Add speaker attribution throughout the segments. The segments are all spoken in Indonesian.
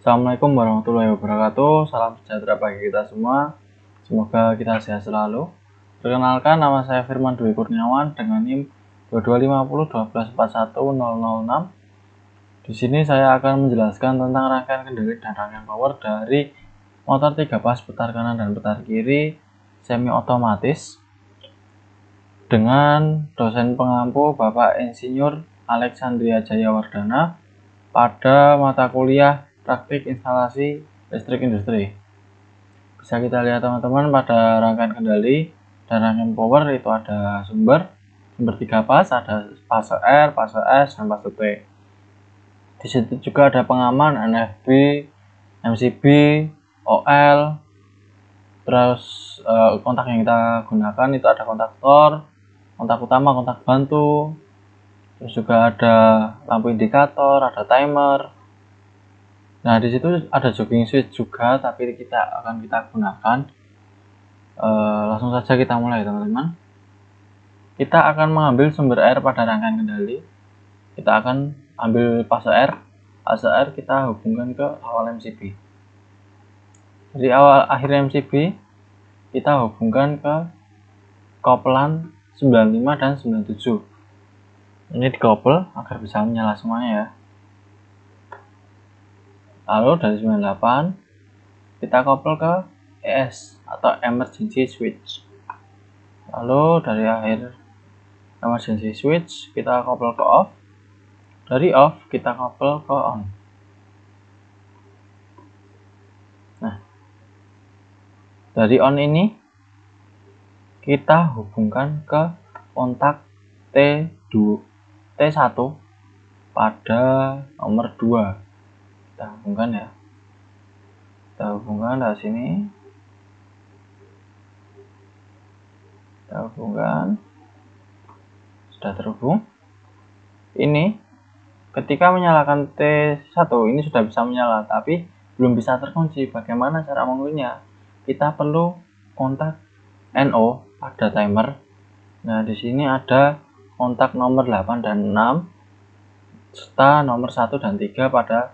Speaker 1: Assalamualaikum warahmatullahi wabarakatuh. Salam sejahtera bagi kita semua. Semoga kita sehat selalu. Perkenalkan, nama saya Firman Dwi Kurniawan dengan NIM 225012410006. Di sini saya akan menjelaskan tentang rangkaian kendali dan rangkaian power dari motor 3 pas putar kanan dan putar kiri semi otomatis dengan dosen pengampu Bapak Insinyur Alexandria Jayawardana pada mata kuliah praktik instalasi listrik industri. Bisa kita lihat teman-teman, pada rangkaian kendali dan rangkaian power itu ada sumber 3 pas, ada fase R, fase S, dan fase T. Di situ juga ada pengaman NFB, MCB, OL. Terus kontak yang kita gunakan itu ada kontaktor, kontak utama, kontak bantu. Terus juga ada lampu indikator, ada timer. Nah, di situ ada jogging switch juga, tapi kita gunakan. Langsung saja kita mulai teman-teman. Kita akan mengambil sumber air pada rangkaian kendali. Kita akan ambil fase R. Fase R kita hubungkan ke awal MCB. Dari awal akhir MCB kita hubungkan ke koplan 95 dan 97. Ini dikopel agar bisa menyala semuanya ya. Lalu dari 98 kita kopel ke ES atau emergency switch. Lalu dari akhir emergency switch kita kopel ke off. Dari off kita kopel ke on. Nah, dari on ini kita hubungkan ke kontak T1 pada nomor 2. Kita hubungkan ya. Kita hubungkan dari sini. Kita hubungkan. Sudah terhubung. Ini ketika menyalakan T1 ini sudah bisa menyala, tapi belum bisa terkunci. Bagaimana cara menguncinya? Kita perlu kontak NO pada timer. Nah, di sini ada kontak nomor 8 dan 6 serta nomor 1 dan 3 pada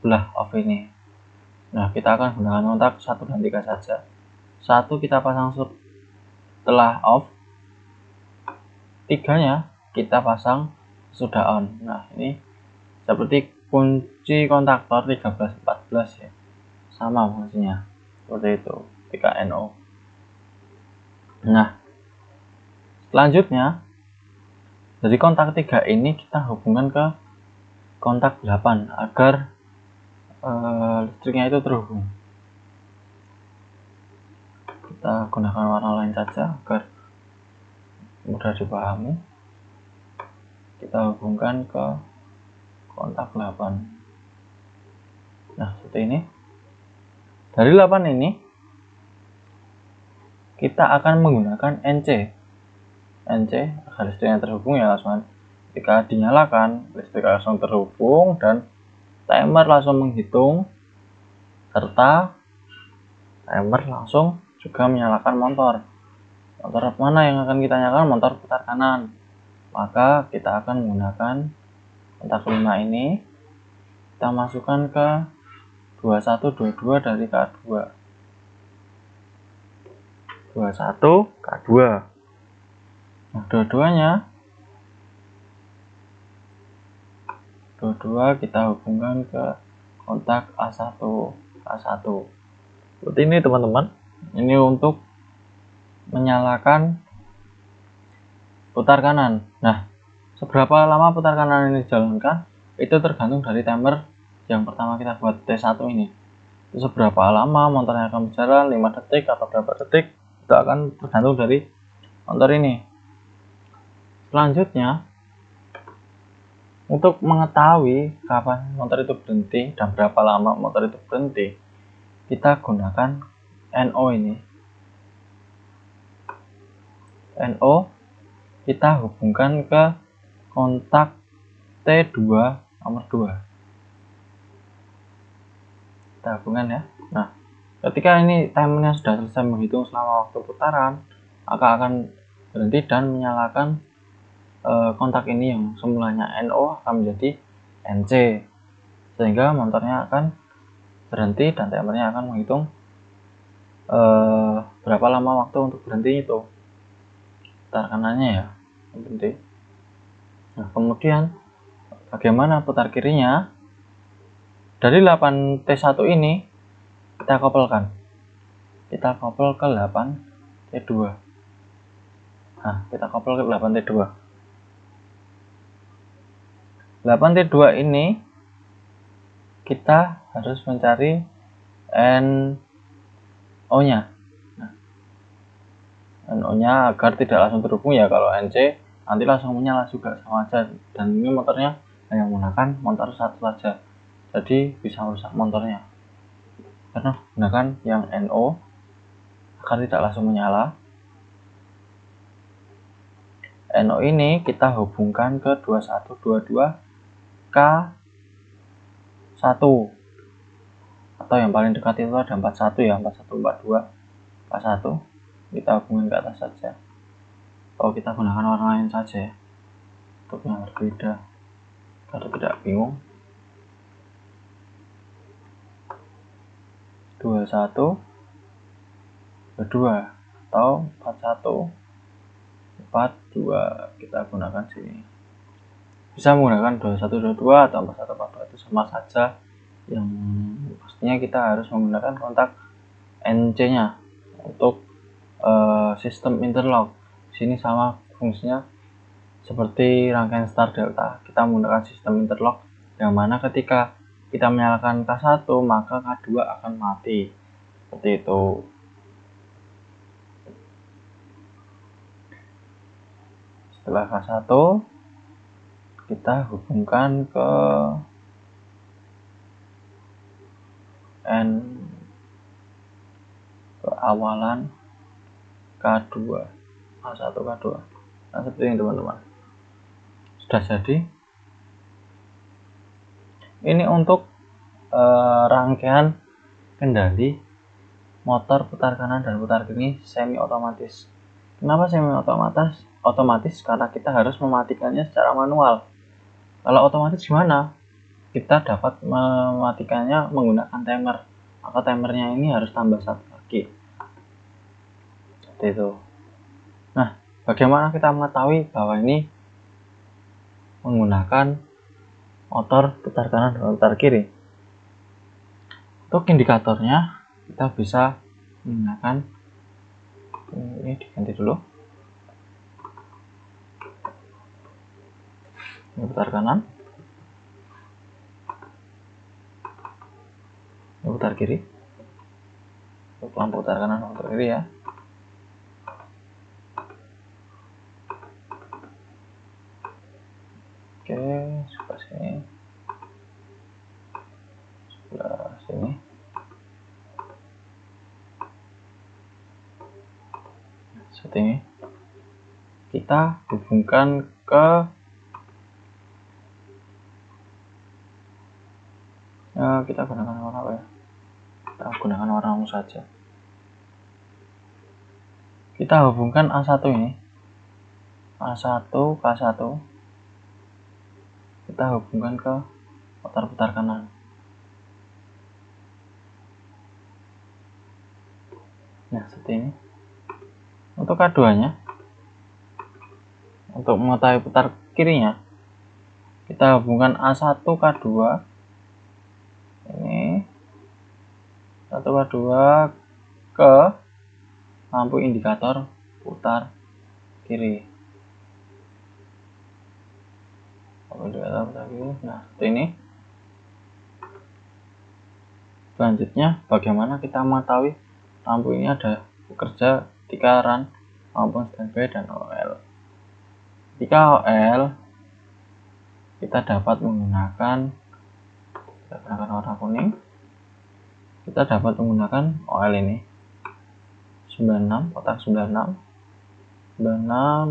Speaker 1: sebelah off ini. Nah, kita akan gunakan kontak 1 dan 3 saja. 1 kita pasang setelah off, 3-nya kita pasang sudah on. Nah, ini seperti kunci kontaktor 13-14 ya. Sama fungsinya. Seperti itu, 3NO. Nah, selanjutnya dari kontak 3 ini kita hubungkan ke kontak 8 agar listriknya itu terhubung. Kita gunakan warna lain saja agar mudah dipahami. Kita hubungkan ke kontak 8. Nah, seperti ini. Dari 8 ini kita akan menggunakan NC agar listriknya terhubung ya langsung. Ketika dinyalakan, listrik langsung terhubung dan timer langsung menghitung, serta timer langsung juga menyalakan motor. Motor mana yang akan kita nyalakan? Motor putar kanan. Maka kita akan menggunakan kontak 5 ini. Kita masukkan ke 2122 dari K2. 21 K2. Nah, dua-dua kita hubungkan ke kontak A1. Seperti ini teman-teman. Ini untuk menyalakan putar kanan. Nah, seberapa lama putar kanan ini dijalankan itu tergantung dari timer yang pertama kita buat T1 ini. Itu seberapa lama motornya akan berjalan, 5 detik atau berapa detik, itu akan tergantung dari motor ini. Selanjutnya, untuk mengetahui kapan motor itu berhenti dan berapa lama motor itu berhenti, kita gunakan NO ini. NO kita hubungkan ke kontak T2 nomor 2. Kita hubungkan ya. Nah, ketika ini timernya sudah selesai menghitung selama waktu putaran, maka akan berhenti dan menyalakan kontak ini yang semulanya NO akan menjadi NC, sehingga motornya akan berhenti dan timernya akan menghitung berapa lama waktu untuk berhenti itu. Putar kanannya ya, berhenti. Nah, kemudian bagaimana putar kirinya? Dari 8T1 ini kita koppelkan. Kita koppel ke 8T2. Nah, kita koppel ke 8T2. 8T2 ini kita harus mencari NO-nya. Nah, NO-nya agar tidak langsung terhubung ya. Kalau NC nanti langsung menyala juga sama aja. Dan ini motornya hanya menggunakan motor satu saja, jadi bisa merusak motornya. Karena gunakan yang NO agar tidak langsung menyala. NO ini kita hubungkan ke 2122 K1 atau yang paling dekat itu ada 41 ya, 4142 K1. Kita hubungkan ke atas saja. Kalau kita gunakan warna lain saja ya, untuk yang berbeda agar tidak bingung. 21 22 atau 41 42, kita gunakan sini. Bisa menggunakan 2122 atau 4142, itu sama saja. Yang pastinya kita harus menggunakan kontak NC nya untuk sistem interlock. Sini sama fungsinya seperti rangkaian start delta. Kita menggunakan sistem interlock yang mana ketika kita menyalakan K1 maka K2 akan mati, seperti itu. Setelah K1 kita hubungkan ke N ke awalan K2, A1 K2. Nah, seperti ini teman-teman. Sudah jadi. Ini untuk rangkaian kendali motor putar kanan dan putar kiri semi otomatis. Kenapa semi otomatis? Otomatis karena kita harus mematikannya secara manual. Kalau otomatis gimana? Kita dapat mematikannya menggunakan timer. Maka timernya ini harus tambah satu lagi. Seperti itu. Nah, bagaimana kita mengetahui bahwa ini menggunakan motor putar kanan dan putar kiri? Untuk indikatornya kita bisa menggunakan ini, diganti dulu. Ini putar kanan, ini putar kiri. Untuk lampu putar kanan dan putar kiri ya. Oke, sebelah sini, sebelah sini. Seperti ini. Kita hubungkan ke kita gunakan warna apa ya? Kita gunakan warna ungu saja. Kita hubungkan A1 ini, A1 K1. Kita hubungkan ke motor putar kanan. Nah, seperti ini. Untuk K2 nya, untuk mengetahui putar kirinya, kita hubungkan A1 K2 ini, 1 K2 ke lampu indikator putar kiri. Lampu indikator putar kiri. Nah, seperti ini. Selanjutnya, bagaimana kita mengetahui lampu ini ada bekerja ketika run maupun standby dan OL. Ketika OL, kita dapat menggunakan warna kuning. Kita dapat menggunakan OL ini 96, kotak 96,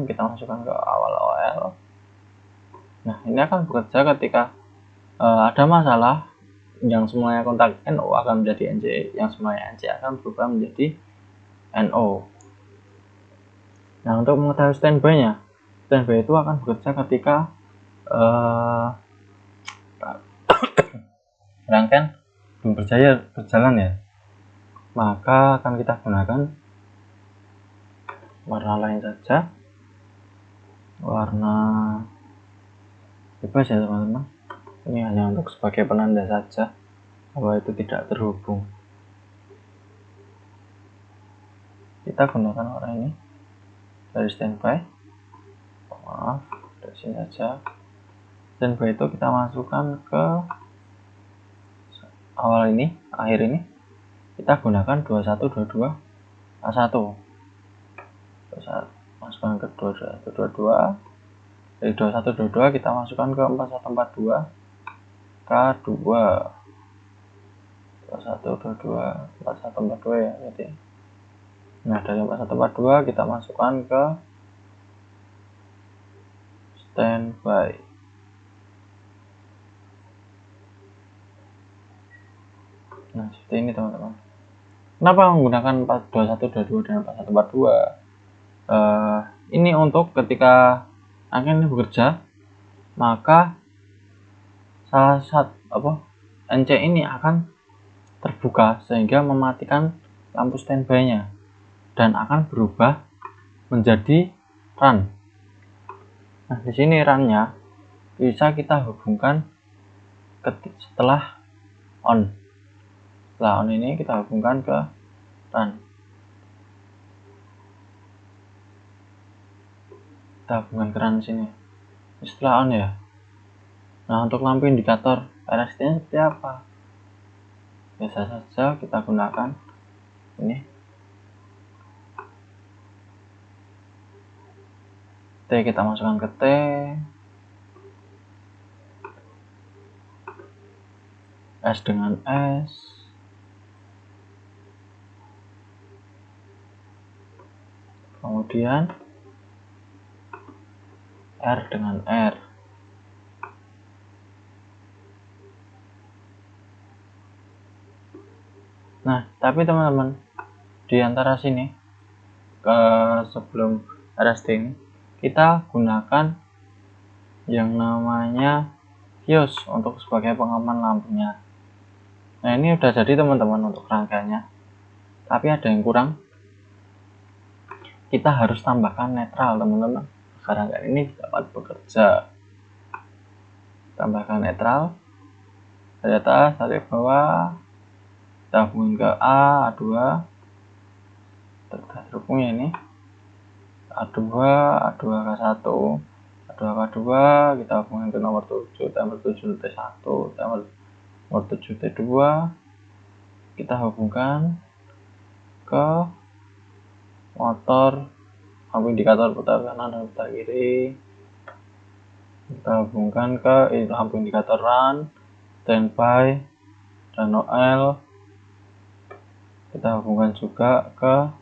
Speaker 1: kita masukkan ke awal OL. Nah, ini akan bekerja ketika ada masalah. Yang semulanya kontak NO akan menjadi NC, yang semulanya NC akan berubah menjadi NO. Nah, untuk mengetahui standby-nya, standby itu akan bekerja ketika rangkaian belum berjalan ya, maka akan kita gunakan warna lain saja, warna bebas ya teman-teman. Ini hanya untuk sebagai penanda saja bahwa itu tidak terhubung. Kita gunakan warna ini dari standby. Maaf, dari sini saja. Standby itu kita masukkan ke awal ini, akhir ini. Kita gunakan 2122 A1. Masukkan ke 2122. Dari 2122 kita masukkan ke 4142 K2. 2122 4142 ya berarti. Nah, dari 4142 kita masukkan ke standby. Nah, seperti ini teman-teman. Kenapa menggunakan 2122 dan 4142? Ini untuk ketika angin ini bekerja, maka salah satu NC ini akan terbuka sehingga mematikan lampu standby-nya dan akan berubah menjadi run. Nah, di sini run-nya bisa kita hubungkan setelah on. Setelah on ini kita hubungkan ke run. Kita hubungkan ke run sini. Setelah on ya. Nah, untuk lampu indikator RST-nya seperti apa? Biasa saja kita gunakan ini. T kita masukkan ke T. S dengan S. Kemudian R dengan R. Nah, tapi teman-teman, di antara sini ke sebelum RST ini kita gunakan yang namanya kios untuk sebagai pengaman lampunya. Nah, ini udah jadi teman-teman untuk rangkaiannya, tapi ada yang kurang. Kita harus tambahkan netral teman-teman agar rangkaian ini dapat bekerja. Tambahkan netral dari atas, dari bawah, kita hubungin ke A2, terhubung ya ini A2, A2 K1, A2 K2, kita hubungin ke nomor 7, timer 7 T1, timer nomor 7 T2, kita hubungkan ke motor lampu indikator putar kanan dan putar kiri, kita hubungkan ke lampu indikator run, standby, dan OL. Kita hubungkan juga ke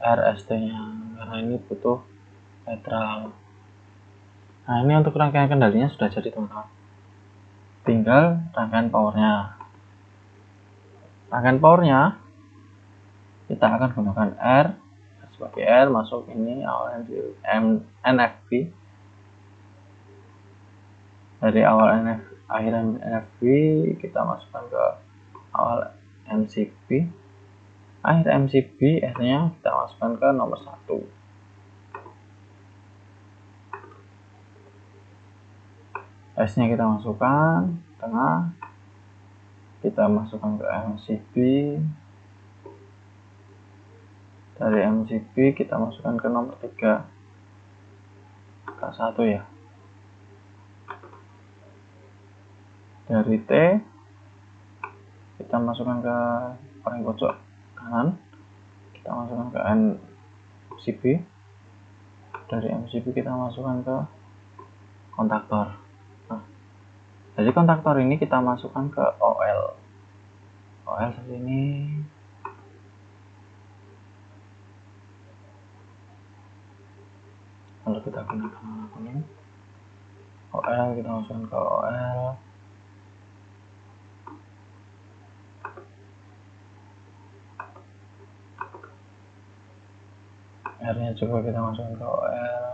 Speaker 1: RST-nya karena ini butuh netral. Nah, ini untuk rangkaian kendalinya sudah jadi teman-teman. Tinggal rangkaian powernya. Rangkaian powernya kita akan gunakan R sebagai R, masuk ini awal NFB. Dari awal akhir NFB kita masukkan ke awal MCB. Akhir MCB R-nya kita masukkan ke nomor 1. S-nya kita masukkan tengah. Kita masukkan ke MCB. Dari MCB kita masukkan ke nomor 3. K1 ya. Dari T kita masukkan ke paling pojok kanan, kita masukkan ke MCB. Dari MCB kita masukkan ke kontaktor. Nah, dari kontaktor ini kita masukkan ke OL seperti ini. Lalu kita gunakan warna kuning. OL kita masukkan ke OL. R-nya juga kita masukkan ke OL.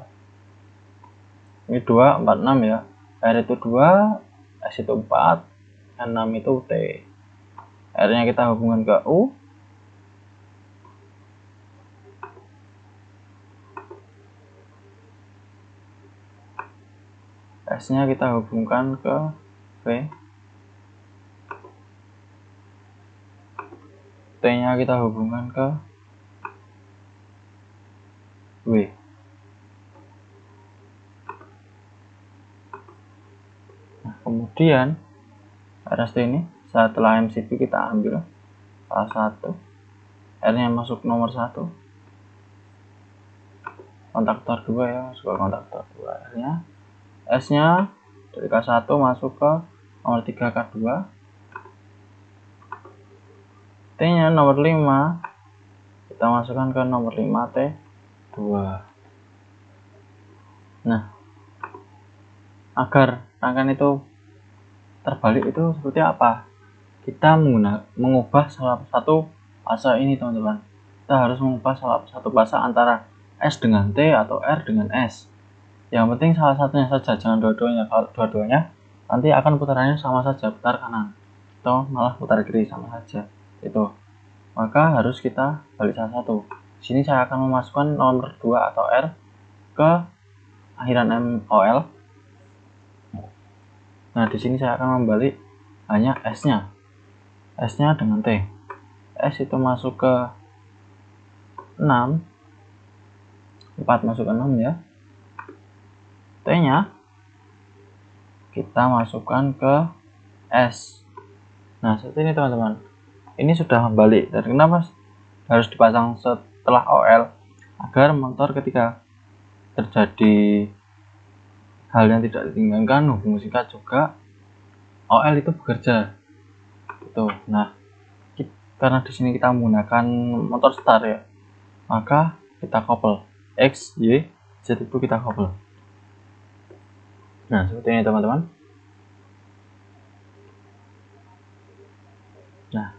Speaker 1: Ini 2, 4, 6 ya. R itu 2, S itu 4, 6 itu T. R-nya kita hubungkan ke U, S-nya kita hubungkan ke V, T-nya kita hubungkan ke W. Nah, kemudian RST ini setelah MCP kita ambil salah satu, R-nya masuk nomor 1, kontaktor 2 ya, masuk ke kontaktor 2, R-nya, S-nya dari K1 masuk ke nomor 3 K2, T-nya nomor 5 kita masukkan ke nomor 5 T2. Nah, agar rangkaian itu terbalik itu seperti apa? Kita mengubah salah satu fase ini, teman-teman. Kita harus mengubah salah satu fase antara S dengan T atau R dengan S. Yang penting salah satunya saja, jangan dua-duanya. Kalau dua-duanya nanti akan putarannya sama saja, putar kanan atau malah putar kiri sama saja. Itu. Maka harus kita balik salah satu. Di sini saya akan memasukkan nomor 2 atau R ke akhiran MOL. Nah, di sini saya akan membalik hanya S-nya. S-nya dengan T. S itu masuk ke 6. 4 masuk ke 6 ya. T-nya kita masukkan ke S. Nah, seperti ini teman-teman. Ini sudah membalik. Dan kenapa harus dipasang setelah OL? Agar motor ketika terjadi hal yang tidak diinginkan, hubung singkat juga, OL itu bekerja. Gitu. Nah, karena di sini kita menggunakan motor start ya, maka kita couple X, Y, Z itu kita couple. Nah, seperti ini teman-teman. Nah,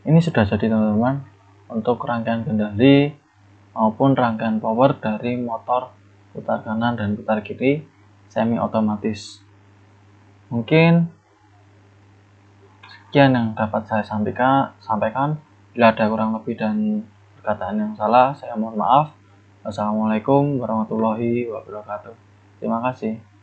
Speaker 1: ini sudah jadi teman-teman untuk rangkaian kendali maupun rangkaian power dari motor putar kanan dan putar kiri semi otomatis. Mungkin sekian yang dapat saya sampaikan. Bila ada kurang lebih dan perkataan yang salah, saya mohon maaf. Wassalamualaikum warahmatullahi wabarakatuh. Terima kasih.